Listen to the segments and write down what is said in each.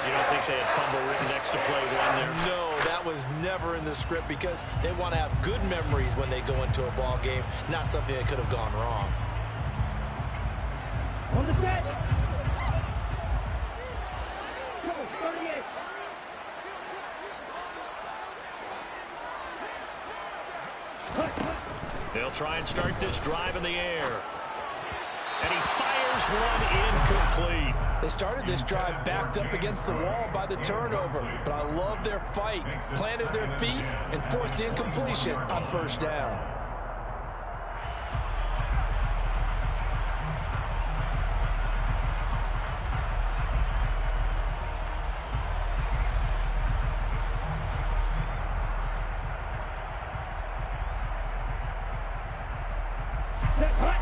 just... You don't think they had fumble written next to play one there? No, that was never in the script because they want to have good memories when they go into a ball game, not something that could have gone wrong. On the set. Go, 38. They'll try and start this drive in the air. And he fires one incomplete. They started this drive backed up against the wall by the turnover, but I love their fight. Planted their feet and forced the incompletion on first down.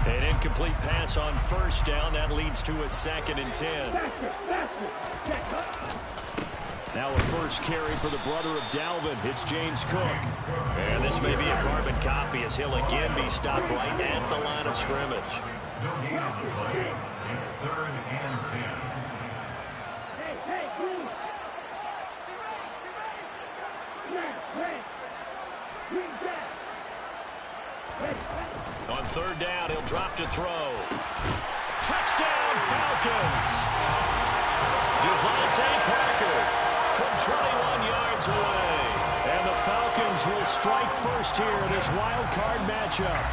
An incomplete pass on first down. That leads to a 2nd and 10. Now a first carry for the brother of Dalvin. It's James Cook. And this may be a carbon copy as he'll again be stopped right at the line of scrimmage. It's 3rd and 10. On 3rd down, he'll drop to throw. Touchdown, Falcons! Devontae Parker from 21 yards away. And the Falcons will strike first here in this wild card matchup.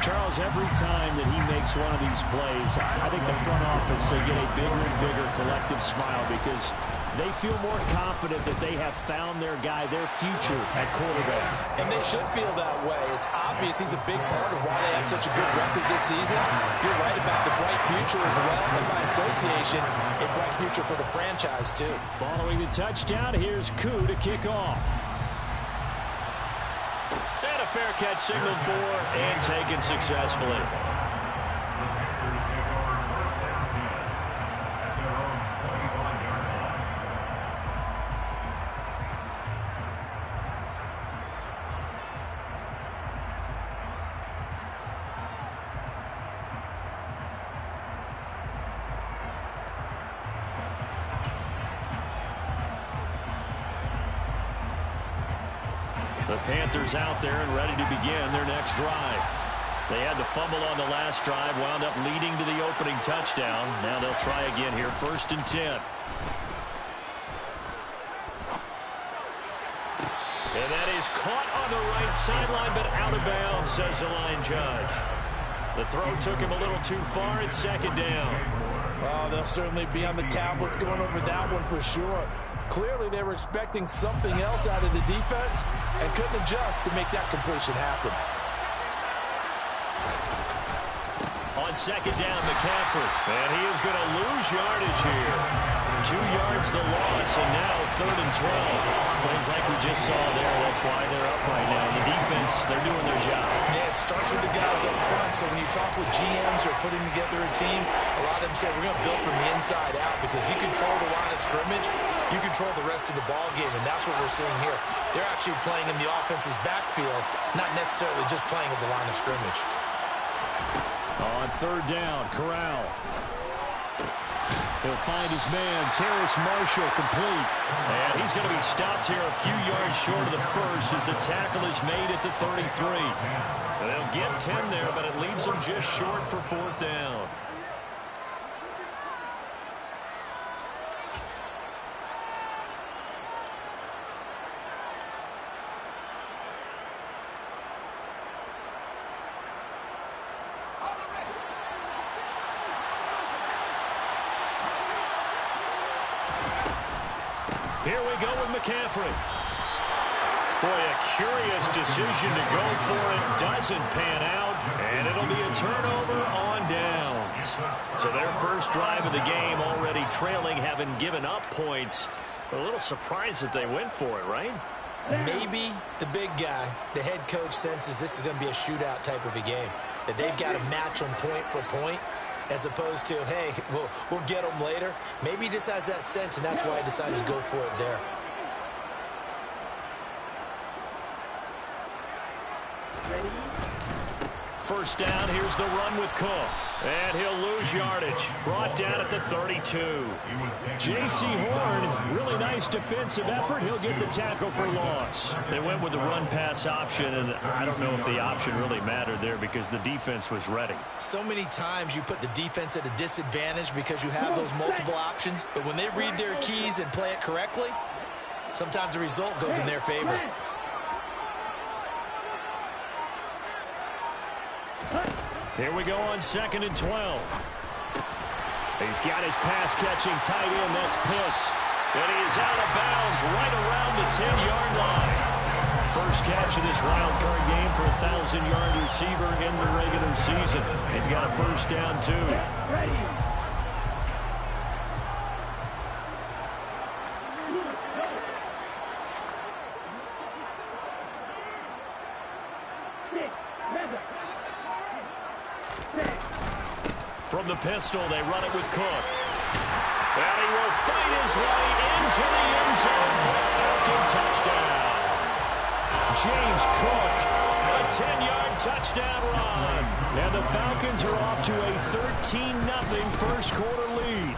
Charles, every time that he makes one of these plays, I think the front office will get a bigger and bigger collective smile because they feel more confident that they have found their guy, their future at quarterback. And they should feel that way. It's obvious he's a big part of why they have such a good record this season. You're right about the bright future as well, and by association, a bright future for the franchise, too. Following the touchdown, here's Koo to kick off. And a fair catch signaled for and taken successfully. The Panthers out there and ready to begin their next drive. They had the fumble on the last drive, wound up leading to the opening touchdown. Now they'll try again here, 1st and 10. And that is caught on the right sideline, but out of bounds, says the line judge. The throw took him a little too far. It's 2nd down. Oh, they'll certainly be on the tablets going over that one for sure. Clearly, they were expecting something else out of the defense and couldn't adjust to make that completion happen. On 2nd down, McCaffrey. And he is going to lose yardage here. 2 yards the loss, and now 3rd and 12. Plays like we just saw there. That's why they're up right now. The defense, they're doing their job. Yeah, it starts with the guys up front. So when you talk with GMs who are putting together a team, a lot of them say we're going to build from the inside out because if you control the line of scrimmage, you control the rest of the ball game, and that's what we're seeing here. They're actually playing in the offense's backfield, not necessarily just playing at the line of scrimmage. On 3rd down, Corral. He'll find his man, Terrace Marshall, complete. And he's going to be stopped here a few yards short of the first as the tackle is made at the 33. They'll get 10 there, but it leaves them just short for 4th down. Here we go with McCaffrey. Boy, a curious decision to go for it. Doesn't pan out, and it'll be a turnover on downs. So their first drive of the game already trailing, having given up points. A little surprised that they went for it, right? Maybe the big guy, the head coach, senses this is going to be a shootout type of a game. That they've got to match them point for point, as opposed to, hey, we'll get them later. Maybe he just has that sense, and that's why he decided to go for it there. first down. Here's the run with Cook. And he'll lose yardage. Brought down at the 32. J.C. Horn, really nice defensive effort. He'll get the tackle for loss. They went with the run-pass option, and I don't know if the option really mattered there because the defense was ready. So many times you put the defense at a disadvantage because you have those multiple options, but when they read their keys and play it correctly, sometimes the result goes in their favor. Here we go on 2nd and 12. He's got his pass-catching tight end. That's Pitts. And he is out of bounds right around the 10-yard line. First catch of this wild card game for a 1,000-yard receiver in the regular season. He's got a first down, too. From the pistol, they run it with Cook. And he will fight his way into the end zone for a Falcon touchdown. James Cook, A 10-yard touchdown run. and the Falcons are off to a 13-0 first-quarter lead.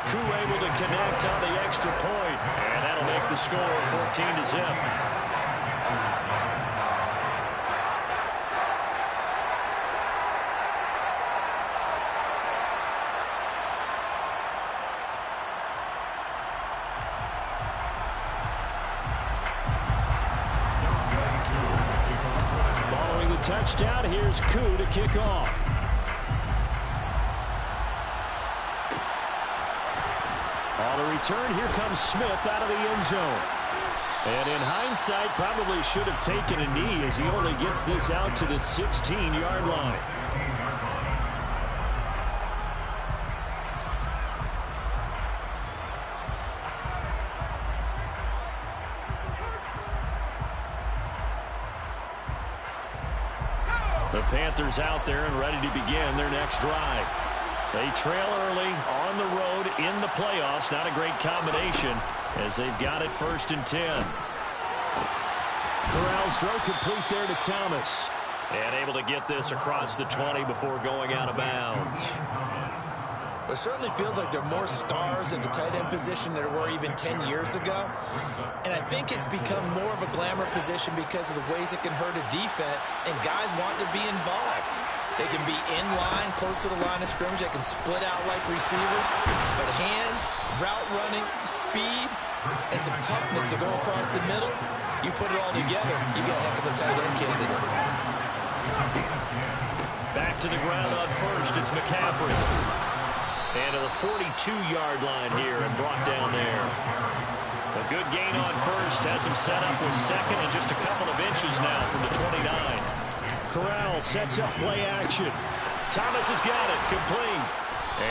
Koo able to connect on the extra point, and that'll make the score 14-0. Touchdown. Here's Koo to kick off. On the return, here comes Smith out of the end zone. And in hindsight, probably should have taken a knee as he only gets this out to the 16-yard line. The Panthers out there and ready to begin their next drive. They trail early on the road in the playoffs. Not a great combination as they've got it 1st and 10. Corral's throw complete there to Thomas. And able to get this across the 20 before going out of bounds. It certainly feels like there are more stars at the tight end position than there were even 10 years ago. And I think it's become more of a glamour position because of the ways it can hurt a defense, and guys want to be involved. They can be in line, close to the line of scrimmage. They can split out like receivers. But hands, route running, speed, and some toughness to go across the middle, you put it all together, you get a heck of a tight end candidate. Back to the ground on first, it's McCaffrey. And to the 42-yard line here and brought down there. A good gain on first, has him set up with 2nd and just a couple of inches now from the 29. Corral sets up play action. Thomas has got it, complete.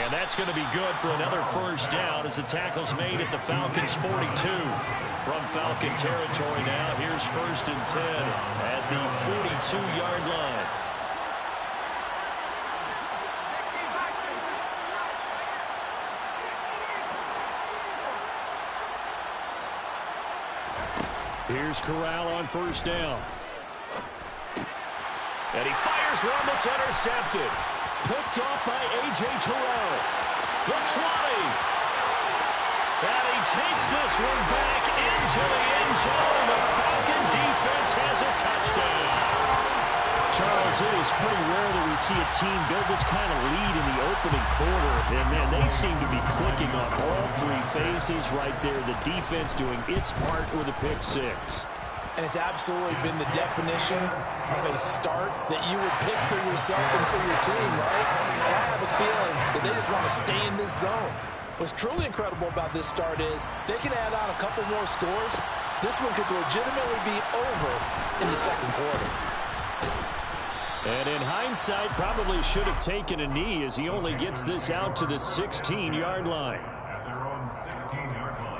And that's going to be good for another first down as the tackle's made at the Falcons' 42. From Falcon territory now, here's 1st and 10 at the 42-yard line. Here's Corral on first down. And he fires one that's intercepted. Picked off by A.J. Terrell. The 20. And he takes this one back into the end zone. The Falcon defense has a touchdown. Charles, it is pretty rare that we see a team build this kind of lead in the opening quarter. And, man, they seem to be clicking on all three phases right there. The defense doing its part with a pick six. And it's absolutely been the definition of a start that you would pick for yourself and for your team, right? And I have a feeling that they just want to stay in this zone. What's truly incredible about this start is they can add on a couple more scores. This one could legitimately be over in the second quarter. And in hindsight, probably should have taken a knee as he only gets this out to the 16-yard line. At their own 16-yard line.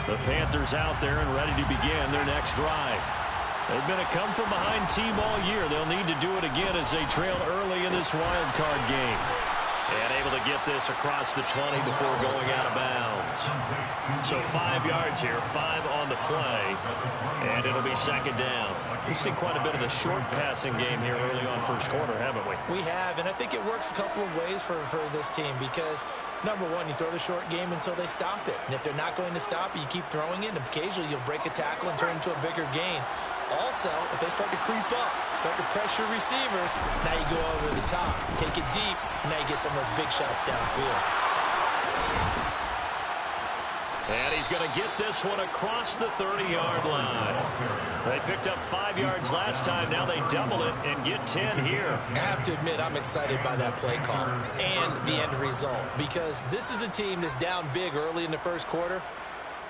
The Panthers out there and ready to begin their next drive. They've been a come-from-behind team all year. They'll need to do it again as they trail early in this wild card game. And able to get this across the 20 before going out of bounds. So 5 yards here, 5 on the play, and it'll be second down. We've seen quite a bit of the short passing game here early on first quarter, haven't we? We have, and I think it works a couple of ways for this team because, number one, you throw the short game until they stop it. And if they're not going to stop it, you keep throwing it, and occasionally you'll break a tackle and turn it into a bigger gain. Also, if they start to creep up, start to pressure receivers, now you go over the top, take it deep, and now you get some of those big shots downfield. And he's going to get this one across the 30-yard line. They picked up 5 yards last time. Now they double it and get 10 here. I have to admit, I'm excited by that play call and the end result because this is a team that's down big early in the first quarter.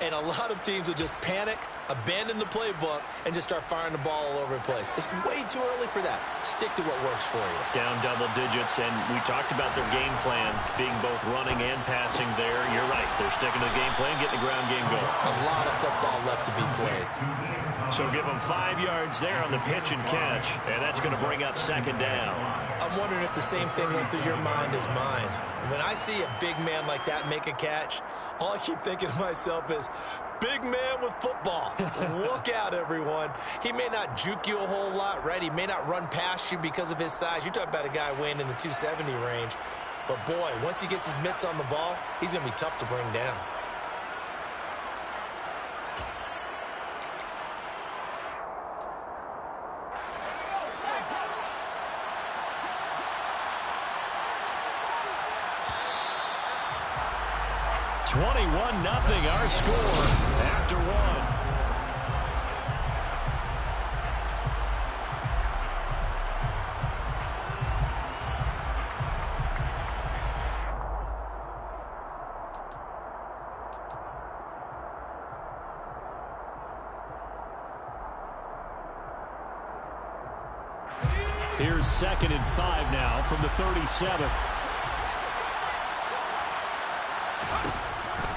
And a lot of teams will just panic, abandon the playbook, and just start firing the ball all over the place. It's way too early for that. Stick to what works for you. Down double digits, and we talked about their game plan being both running and passing there. You're right. They're sticking to the game plan, getting the ground game going. A lot of football left to be played. So give them 5 yards there on the pitch and catch, and that's going to bring up second down. I'm wondering if the same thing went through your mind as mine. When I see a big man like that make a catch, all I keep thinking to myself is, big man with football. Look out, everyone. He may not juke you a whole lot, right? He may not run past you because of his size. You're talking about a guy weighing in the 270 range. But, boy, once he gets his mitts on the ball, he's going to be tough to bring down. Nothing, our score after one. Here's 2nd and 5 now from the 37.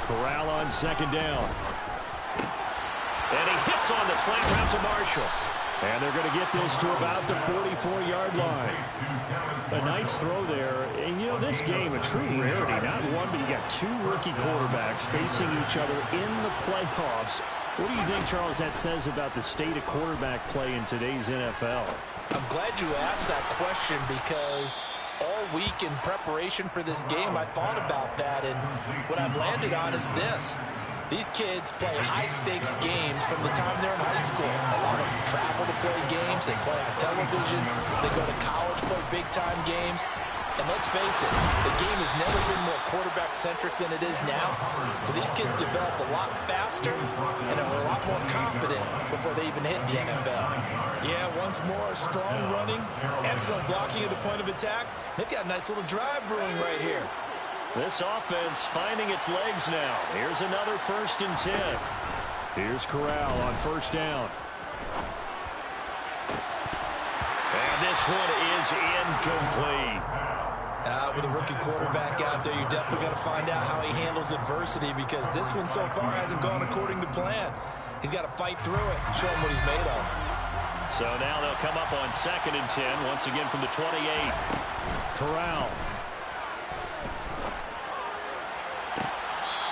Corral on second down. And he hits on the slant route to Marshall. And they're going to get this to about the 44-yard line. A nice throw there. And, you know, this game, a true rarity. Not one, but you got 2 rookie quarterbacks facing each other in the playoffs. What do you think, Charles, that says about the state of quarterback play in today's NFL? I'm glad you asked that question because all week in preparation for this game, I thought about that, and what I've landed on is this. These kids play high-stakes games from the time they're in high school. A lot of them travel to play games. They play on television. They go to college, play big-time games. And let's face it, the game has never been more quarterback-centric than it is now. So these kids develop a lot faster and are a lot more confident before they even hit the NFL. Yeah, once more, strong running, excellent blocking at the point of attack. They've got a nice little drive brewing right here. This offense finding its legs now. Here's another 1st and 10. Here's Corral on 1st down. And this one is incomplete. With a rookie quarterback out there, you're definitely going to find out how he handles adversity because this one so far hasn't gone according to plan. He's got to fight through it and show him what he's made of. So now they'll come up on 2nd and 10, once again from the 28. Corral.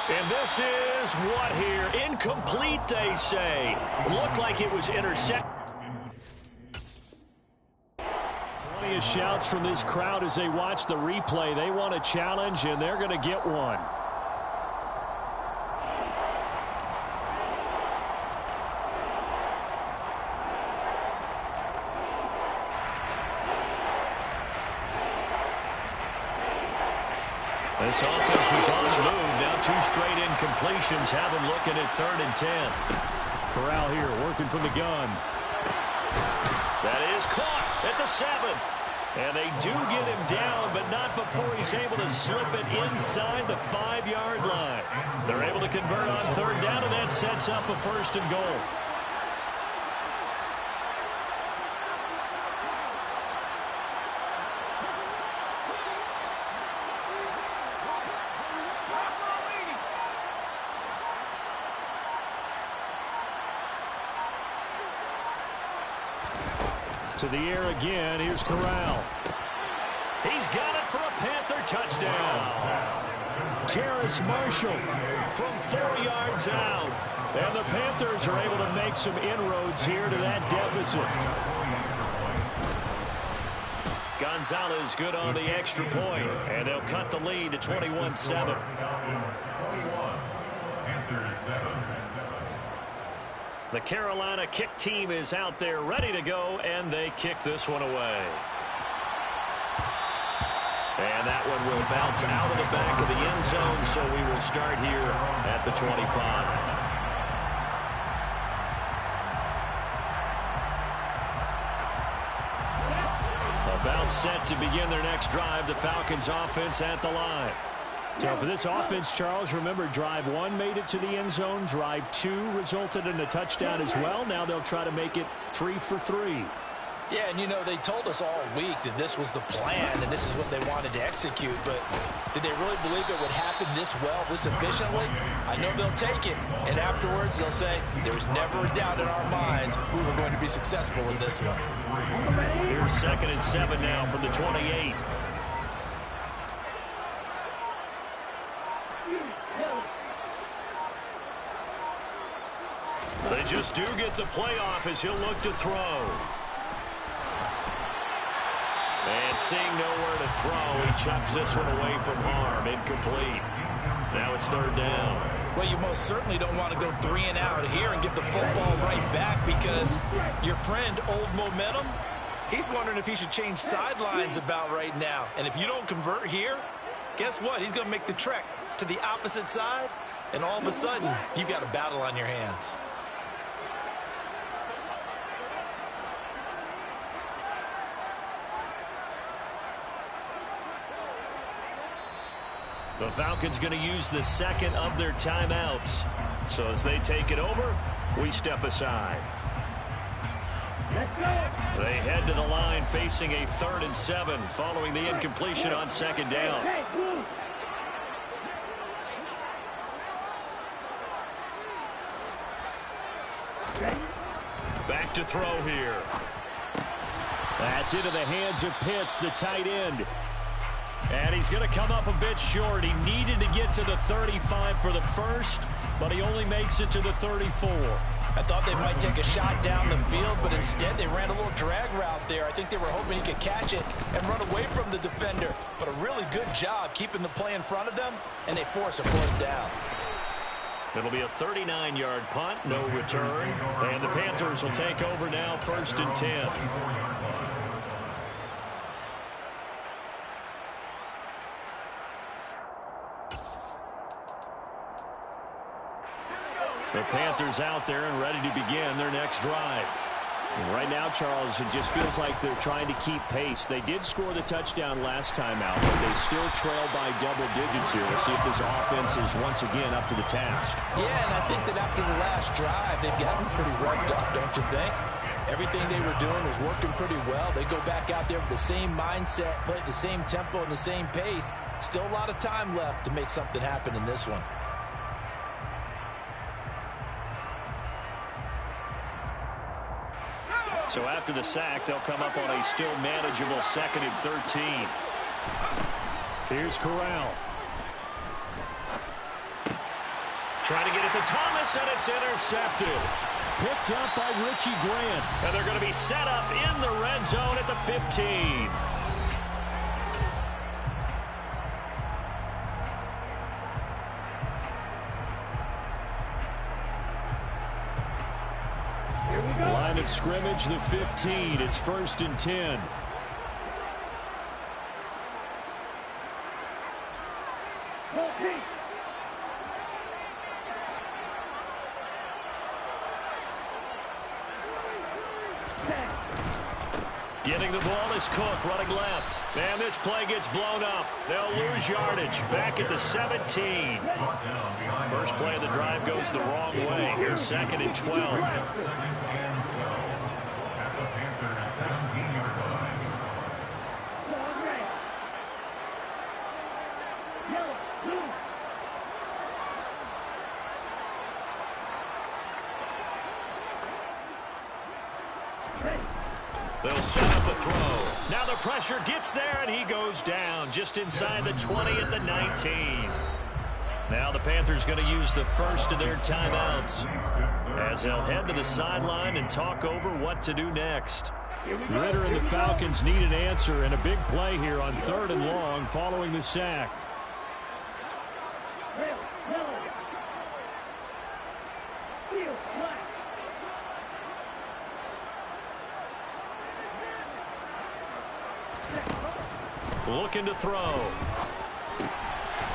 And this is what here? Incomplete, they say. Looked like it was intercepted. Plenty of shouts from this crowd as they watch the replay. They want a challenge, and they're going to get one. This offense was on the move. Now 2 straight incompletions have them looking at 3rd and 10. Corral here working from the gun. That is caught at the 7. And they do get him down, but not before he's able to slip it inside the 5-yard line. They're able to convert on 3rd down, and that sets up a 1st and goal. To the air again. Here's Corral. He's got it for a Panther touchdown. Terrace Marshall from 4 yards out. And the Panthers are able to make some inroads here to that deficit. Gonzalez good on the extra point, and they'll cut the lead to 21-7. The Carolina kick team is out there ready to go, and they kick this one away. And that one will bounce out of the back of the end zone, so we will start here at the 25. About set to begin their next drive, the Falcons offense at the line. So for this offense, Charles, remember drive 1 made it to the end zone. Drive 2 resulted in a touchdown as well. Now they'll try to make it 3 for 3. Yeah, and you know, they told us all week that this was the plan and this is what they wanted to execute, but did they really believe it would happen this well, this efficiently? I know they'll take it, and afterwards they'll say, there was never a doubt in our minds we were going to be successful in this one. Here's 2nd and 7 now from the 28. They just do get the playoff as he'll look to throw. And seeing nowhere to throw, he chucks this one away from harm. Incomplete. Now it's 3rd down. Well, you most certainly don't want to go 3 and out here and get the football right back because your friend, Old Momentum, he's wondering if he should change sidelines about right now. And if you don't convert here, guess what? He's going to make the trek to the opposite side, and all of a sudden, you've got a battle on your hands. The Falcons going to use the 2nd of their timeouts. So as they take it over, we step aside. They head to the line facing a 3rd and 7 following the incompletion on 2nd down. Back to throw here. That's into the hands of Pitts, the tight end. And he's going to come up a bit short. He needed to get to the 35 for the first, but he only makes it to the 34. I thought they might take a shot down the field, but instead they ran a little drag route there. I think they were hoping he could catch it and run away from the defender. But a really good job keeping the play in front of them, and they force a 4th down. It'll be a 39-yard punt, no return. And the Panthers will take over now, 1st and 10. The Panthers out there and ready to begin their next drive. And right now, Charles, it just feels like they're trying to keep pace. They did score the touchdown last time out, but they still trail by double digits here. We'll see if this offense is once again up to the task. Yeah, and I think that after the last drive, they've gotten pretty revved up, don't you think? Everything they were doing was working pretty well. They go back out there with the same mindset, play at the same tempo and the same pace. Still a lot of time left to make something happen in this one. So after the sack, they'll come up on a still manageable 2nd and 13. Here's Corral. Trying to get it to Thomas, and it's intercepted. Picked up by Richie Grant. And they're going to be set up in the red zone at the 15. Line of scrimmage, the 15. It's 1st and 10. Getting the ball is Cook, running left. And this play gets blown up. They'll lose yardage. Back at the 17. First play of the drive goes the wrong way. Here's 2nd and 12. They'll set up the throw. Now the pressure gets there, and he goes down just inside the 20 at the 19. Now the Panthers going to use the first of their timeouts as they'll head to the sideline and talk over what to do next. Ritter and the Falcons need an answer and a big play here on 3rd and long following the sack. Looking to throw.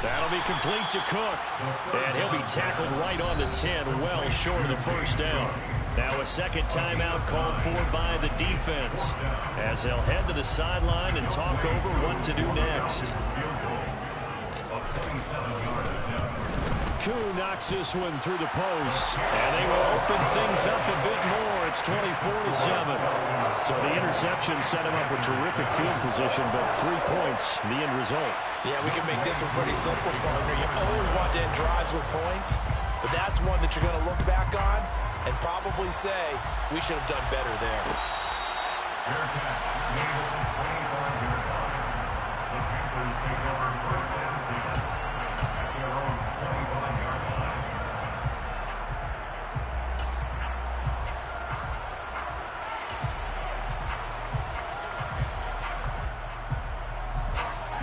That'll be complete to Cook. And he'll be tackled right on the 10, well short of the first down. Now a second timeout called for by the defense as they'll head to the sideline and talk over what to do next. Koo knocks this one through the post. And they will open things up a bit more. It's 24-7. So the interception set him up with terrific field position, but 3 points, the end result. Yeah, we can make this one pretty simple, partner. You always want to end drives with points, but that's one that you're going to look back on and probably say, we should have done better there. Fair catch. Made it 25-yard line. The Panthers take over first down timeout at their own 25-yard line.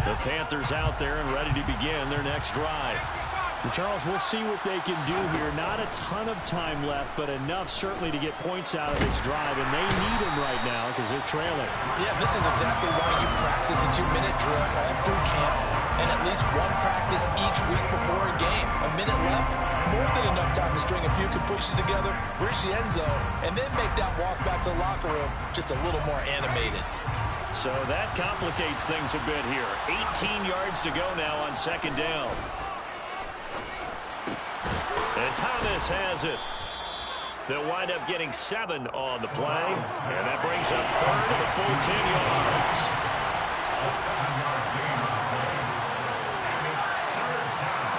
The Panthers out there and ready to begin their next drive. And Charles, we'll see what they can do here. Not a ton of time left, but enough certainly to get points out of this drive, and they need them right now because they're trailing. Yeah, this is exactly why you practice a 2-minute drill all through camp and at least one practice each week before a game. A minute left, more than enough time to string a few completions together, reach the end zone, and then make that walk back to the locker room just a little more animated. So that complicates things a bit here. 18 yards to go now on second down. And Thomas has it. They'll wind up getting 7 on the play. And that brings up 3rd and a full 10 yards. A 7-yard gain on the play. And it's 3rd down.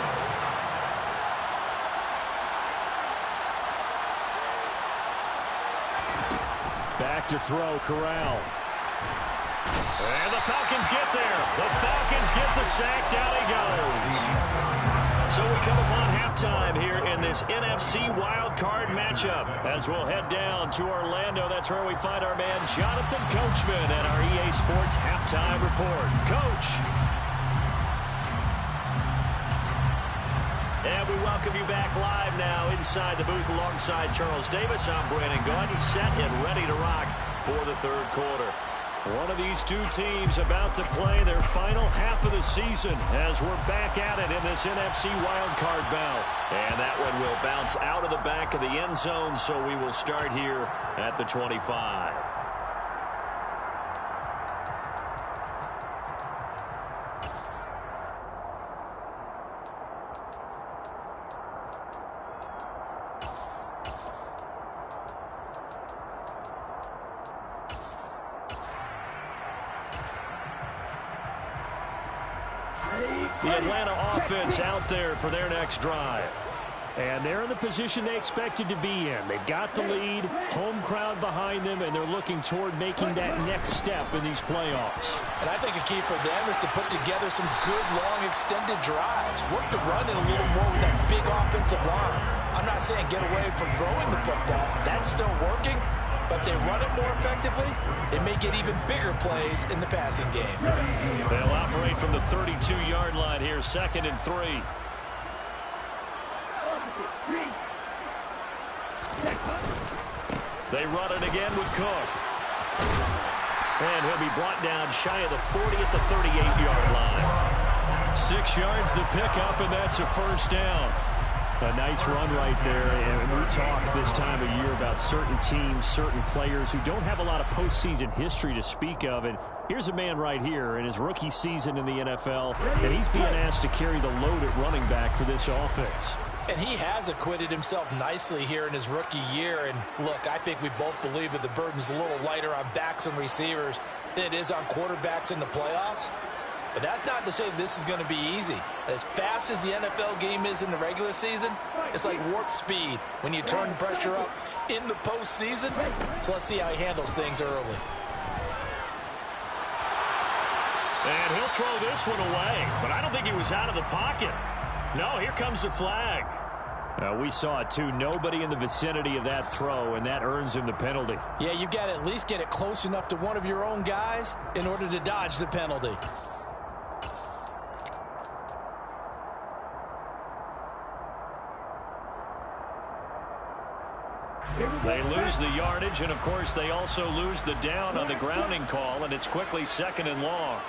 Back to throw, Corral. And the Falcons get there. The Falcons get the sack. Down he goes. So we come upon halftime here in this NFC wildcard matchup as we'll head down to Orlando. That's where we find our man Jonathan Coachman at our EA Sports Halftime Report. Coach. And we welcome you back live now inside the booth alongside Charles Davis. I'm Brandon Gaudin, set and ready to rock for the third quarter. One of these two teams about to play their final half of the season as we're back at it in this NFC wildcard bout. And that one will bounce out of the back of the end zone, so we will start here at the 25. The Atlanta offense out there for their next drive. And they're in the position they expected to be in. They've got the lead, home crowd behind them, and they're looking toward making that next step in these playoffs. And I think a key for them is to put together some good, long, extended drives. Work the run in a little more with that big offensive line. I'm not saying get away from throwing the football. That's still working. But they run it more effectively, they may get even bigger plays in the passing game. They'll operate from the 32-yard line here, 2nd and 3. They run it again with Cook. And he'll be brought down shy of the 40 at the 38-yard line. 6 yards the pickup, and that's a first down. A nice run right there, and we talk this time of year about certain teams, certain players who don't have a lot of postseason history to speak of, and here's a man right here in his rookie season in the NFL, and he's being asked to carry the load at running back for this offense. And he has acquitted himself nicely here in his rookie year, and look, I think we both believe that the burden's a little lighter on backs and receivers than it is on quarterbacks in the playoffs. But that's not to say this is going to be easy. As fast as the NFL game is in the regular season, it's like warp speed when you turn the pressure up in the postseason. So let's see how he handles things early. And he'll throw this one away. But I don't think he was out of the pocket. No, here comes the flag. We saw it too. Nobody in the vicinity of that throw, and that earns him the penalty. Yeah, you've got to at least get it close enough to one of your own guys in order to dodge the penalty. They lose the yardage, and of course they also lose the down on the grounding call, and it's quickly 2nd and long.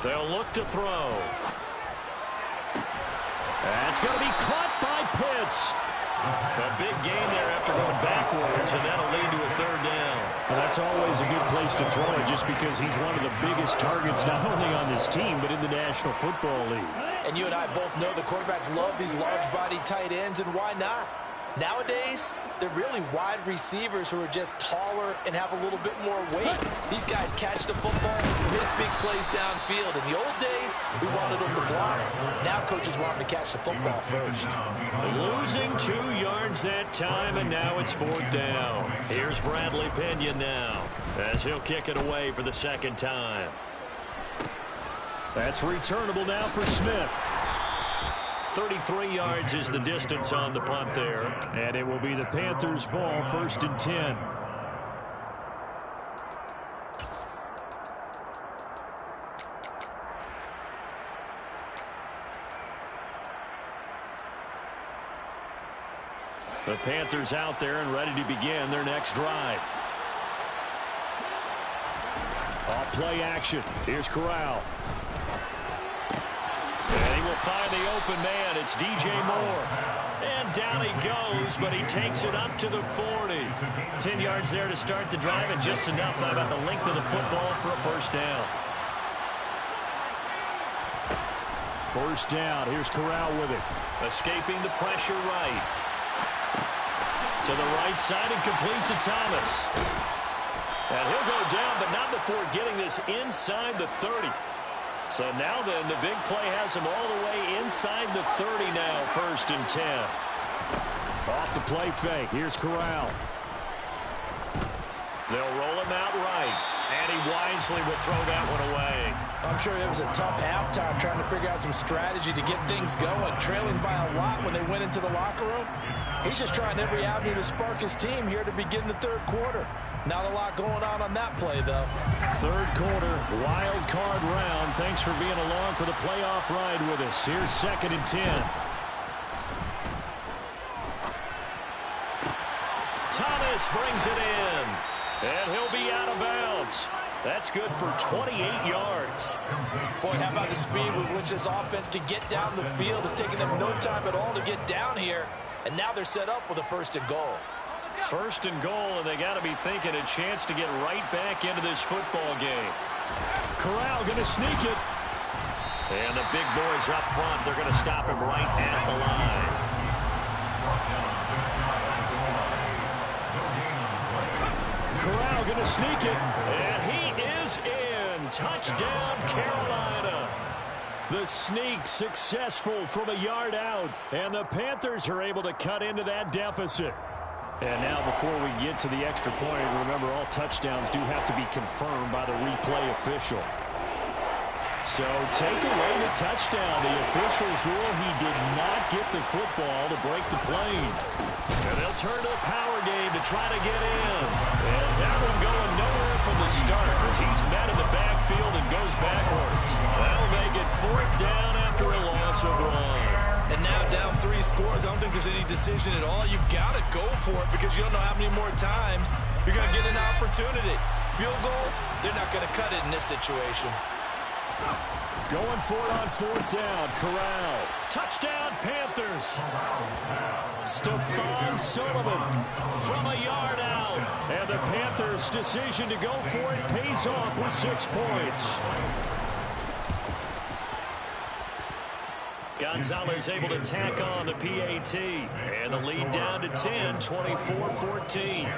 They'll look to throw. That's going to be caught by Pitts. A big gain there after going backwards, and that'll lead to a 3rd down. Well, that's always a good place to throw it just because he's one of the biggest targets not only on this team but in the National Football League. And you and I both know the quarterbacks love these large-bodied tight ends, and why not? Nowadays, they're really wide receivers who are just taller and have a little bit more weight. These guys catch the football, make big plays downfield. In the old days, we wanted them to block. Now coaches want them to catch the football first. Losing 2 yards that time, and now it's 4th down. Here's Bradley Pena now as he'll kick it away for the 2nd time. That's returnable now for Smith. 33 yards is the distance on the punt there. And it will be the Panthers' ball, 1st and 10. The Panthers out there and ready to begin their next drive. Off play action. Here's Corral. And he will find the open man. It's DJ Moore. And down he goes, but he takes it up to the 40. 10 yards there to start the drive, and just enough by about the length of the football for a 1st down. 1st down. Here's Corral with it. Escaping the pressure right. To the right side and complete to Thomas. And he'll go down, but not before getting this inside the 30. So now then, the big play has him all the way inside the 30 now, 1st and 10. Off the play fake. Here's Corral. They'll roll him out right. And he wisely will throw that one away. I'm sure it was a tough halftime trying to figure out some strategy to get things going. Trailing by a lot when they went into the locker room. He's just trying every avenue to spark his team here to begin the 3rd quarter. Not a lot going on that play, though. 3rd quarter, wild card round. Thanks for being along for the playoff ride with us. Here's 2nd and 10. Thomas brings it in. And he'll be out of bounds. That's good for 28 yards. Boy, how about the speed with which this offense can get down the field? It's taking them no time at all to get down here. And now they're set up with a 1st and goal. 1st and goal, and they got to be thinking a chance to get right back into this football game. Corral going to sneak it. And the big boys up front, they're going to stop him right at the line. Corral going to sneak it. And he is in. Touchdown, Carolina. The sneak successful from a yard out. And the Panthers are able to cut into that deficit. And now before we get to the extra point, remember all touchdowns do have to be confirmed by the replay official. So take away the touchdown. The officials rule he did not get the football to break the plane. And they'll turn to the power game to try to get in. And that one going nowhere from the start as he's met in the backfield and goes backwards. That'll make it 4th down after a loss of 1. And now down 3 scores. I don't think there's any decision at all. You've got to go for it because you don't know how many more times you're going to get an opportunity. Field goals, they're not going to cut it in this situation. Going for it on 4th down. Corral. Touchdown, Panthers. Stephon Sullivan from a yard out. And the Panthers' decision to go for it pays off with 6 points. Gonzalez able to tack on the PAT. And the lead down to 10, 24-14.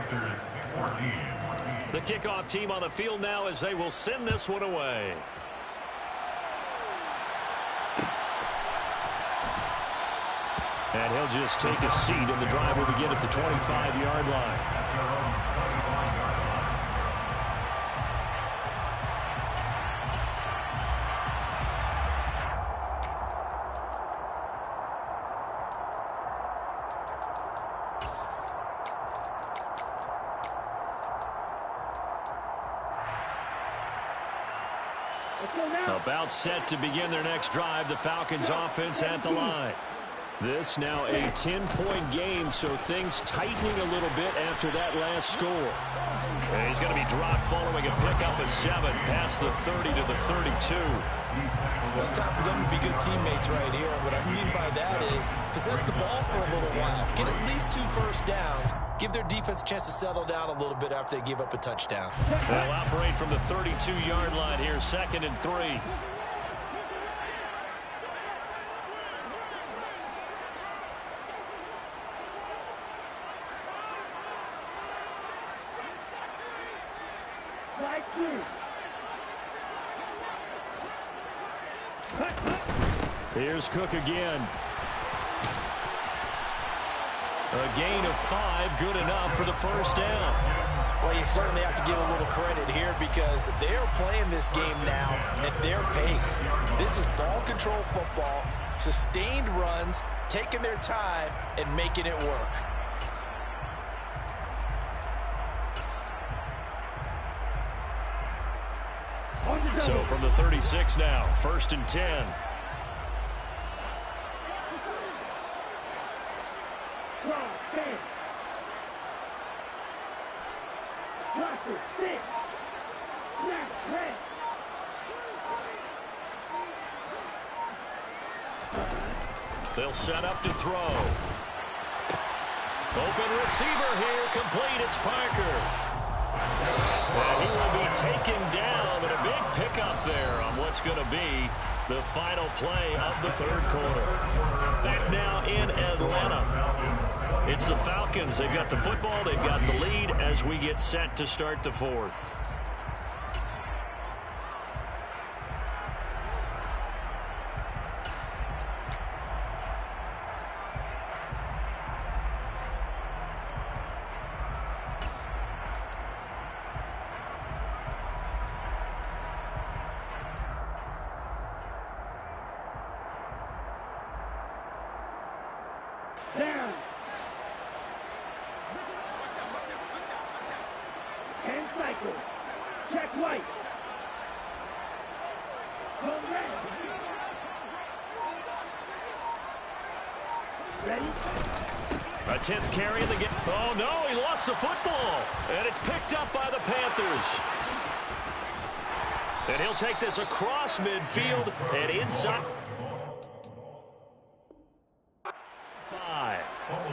The kickoff team on the field now as they will send this one away. And he'll just take a seat, and the drive will begin at the 25-yard line. About set to begin their next drive. The Falcons offense at the line. This now a 10-point game, so things tightening a little bit after that last score. And he's going to be dropped following a pickup of 7 past the 30 to the 32. Well, it's time for them to be good teammates right here. What I mean by that is possess the ball for a little while. Get at least 2 first downs. Give their defense a chance to settle down a little bit after they give up a touchdown. They'll operate from the 32-yard line here, 2nd and 3. Here's Cook again. A gain of 5, good enough for the first down. Well, you certainly have to give a little credit here because they're playing this game now at their pace. This is ball control football, sustained runs, taking their time, and making it work. So from the 36 now, 1st and 10. They'll set up to throw. Open receiver here, complete. It's Parker. And he will be taken down, and a big pickup there on what's going to be the final play of the 3rd quarter. Back now in Atlanta. It's the Falcons. They've got the football. They've got the lead as we get set to start the 4th. Down. 10 cycles. Check white. Go red. Ready? A 10th carry in the game. Oh, no, he lost the football. And it's picked up by the Panthers. And he'll take this across midfield and inside.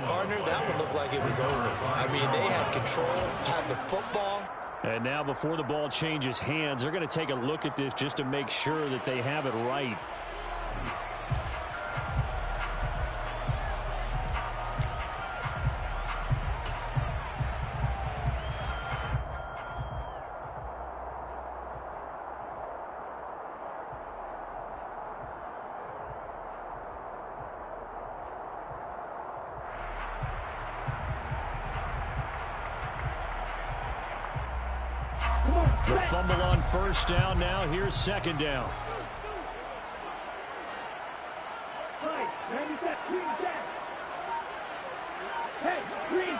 Partner, that would look like it was over. I mean, they had control, had the football. And now before the ball changes hands, they're going to take a look at this just to make sure that they have it right. The fumble on 1st down. Now here's 2nd down. Hey, green.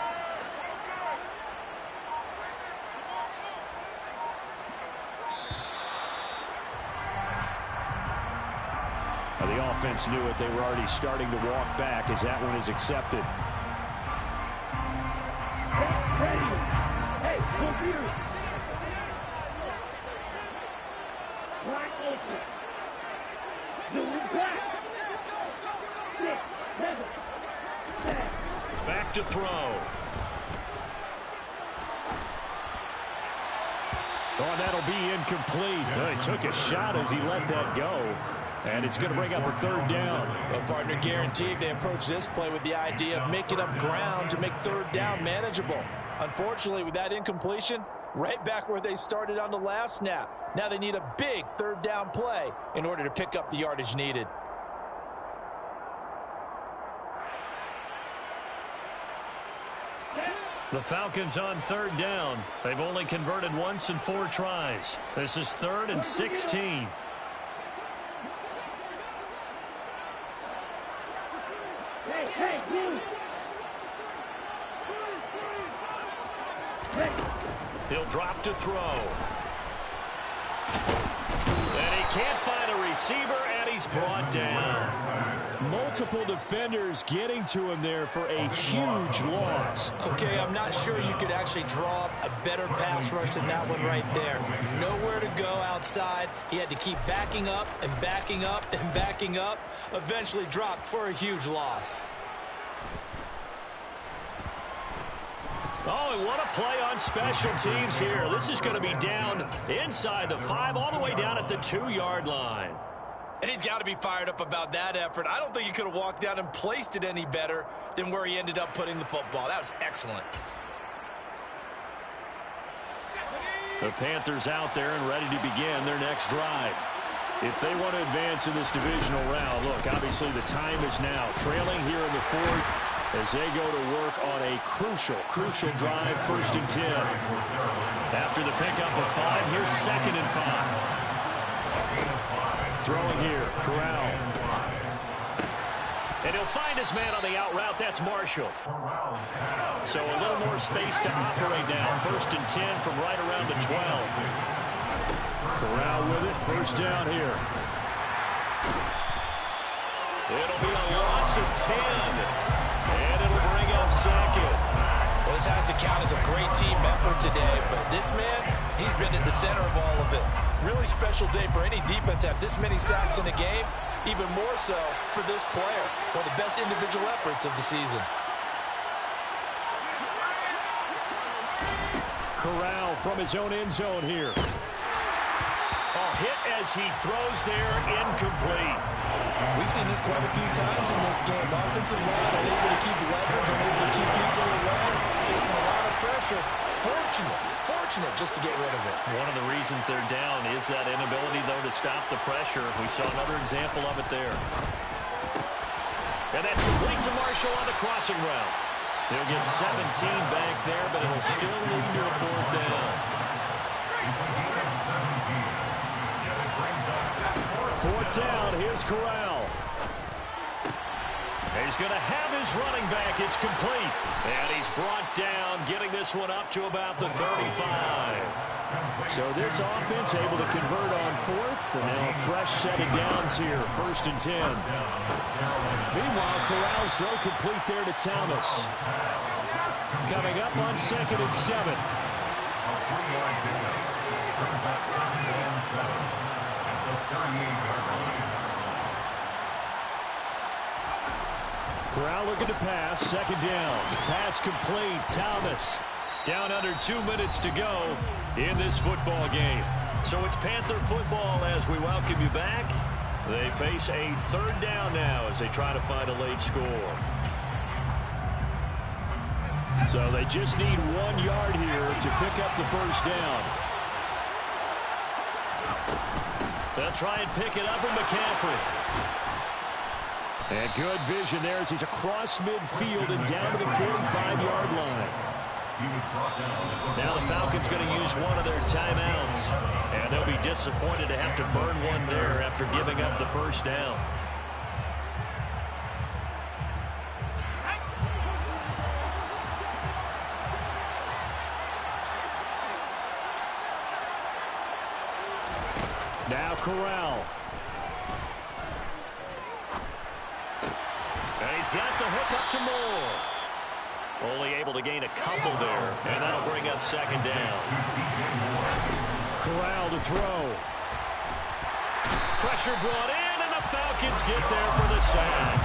Now the offense knew it. They were already starting to walk back as that one is accepted. Ready. Hey, go here. Wide open. Moving back. 6, 7, 7. Back to throw. Oh, that'll be incomplete. Well, he took a shot as he let that go. And it's going to bring up a third down. Well, partner, guaranteed they approach this play with the idea of making up ground to make third down manageable. Unfortunately, with that incompletion, right back where they started on the last snap. Now they need a big third down play in order to pick up the yardage needed. The Falcons on third down. They've only converted once in 4 tries. This is 3rd and 16. Hey, move. He'll drop to throw. And he can't find a receiver, and he's brought down. Multiple defenders getting to him there for a huge loss. Okay, I'm not sure you could actually draw up a better pass rush than that one right there. Nowhere to go outside. He had to keep backing up and backing up and backing up. Eventually dropped for a huge loss. Oh, and what a play on special teams here. This is going to be down inside the 5, all the way down at the 2-yard line. And he's got to be fired up about that effort. I don't think he could have walked down and placed it any better than where he ended up putting the football. That was excellent. The Panthers out there and ready to begin their next drive. If they want to advance in this divisional round, look, obviously the time is now. Trailing here in the 4th as they go to work on a crucial drive, 1st and 10. After the pickup of 5, here's 2nd and 5. Throwing here, Corral. And he'll find his man on the out route. That's Marshall. So a little more space to operate now. 1st and 10 from right around the 12. Corral with it. 1st down here. It'll be a loss of 10. And it'll bring up 2nd. Well, this has to count as a great team effort today, but this man, he's been at the center of all of it. Really special day for any defense to have this many sacks in a game, even more so for this player. One of the best individual efforts of the season. Corral from his own end zone here. Oh, hit as he throws there, incomplete. We've seen this quite a few times in this game. Offensive line unable to keep leverage, unable to keep people away, facing a lot of pressure. Fortunate just to get rid of it. One of the reasons they're down is that inability, though, to stop the pressure. We saw another example of it there. And that's complete to Marshall on the crossing route. He'll get 17 back there, but it'll still lead to a 4th down. 4th down, here's Corral. He's going to have his running back. It's complete. And he's brought down, getting this one up to about the 35. So this offense able to convert on 4th, and now a fresh set of downs here, 1st and 10. Meanwhile, Corral's throw complete there to Thomas. Coming up on 2nd and 7. Corral looking to pass, 2nd down. Pass complete, Thomas. Down under 2 minutes to go in this football game. So it's Panther football as we welcome you back. They face a 3rd down now as they try to find a late score. So they just need 1 yard here to pick up the 1st down. They'll try and pick it up with McCaffrey. And good vision there as he's across midfield and down to the 45-yard line. Now the Falcons going to use one of their timeouts. And they'll be disappointed to have to burn one there after giving up the 1st down. Now Corral. And he's got the hook up to Moore. Only able to gain a couple there, and that'll bring up 2nd down. Corral to throw. Pressure brought in, and the Falcons get there for the sack.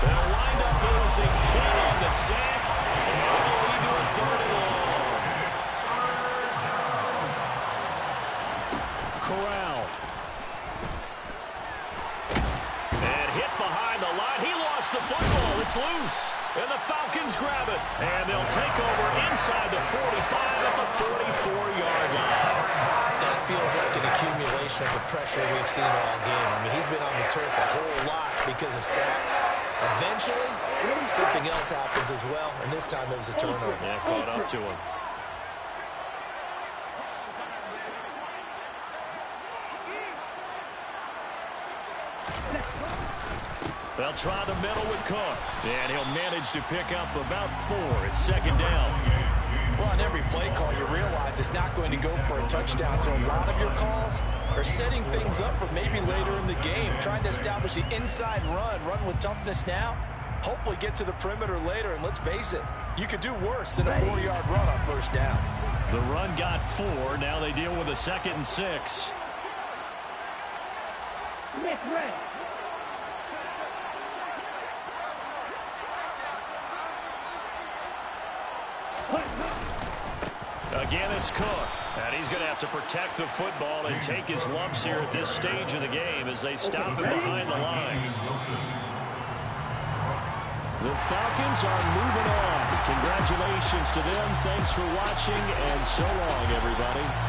They'll wind up losing 10 on the sack, and it'll lead to a 3rd and long. Corral. And hit behind the line. He lost the football. It's loose. And the Falcons grab it. And they'll take over inside the 45 at the 44-yard line. That feels like an accumulation of the pressure we've seen all game. I mean, he's been on the turf a whole lot because of sacks. Eventually, something else happens as well, and this time it was a turnover. Yeah, caught up to him. They'll try the middle with Cook. And he'll manage to pick up about 4. It's second down. Well, on every play call, you realize it's not going to go for a touchdown. So a lot of your calls are setting things up for maybe later in the game, trying to establish the inside run with toughness now, hopefully get to the perimeter later. And let's face it, you could do worse than a 4-yard run on first down. The run got 4. Now they deal with a 2nd and 6. Again, it's Cook. And he's going to have to protect the football and take his lumps here at this stage of the game as they stop him behind the line. The Falcons are moving on. Congratulations to them. Thanks for watching, and so long, everybody.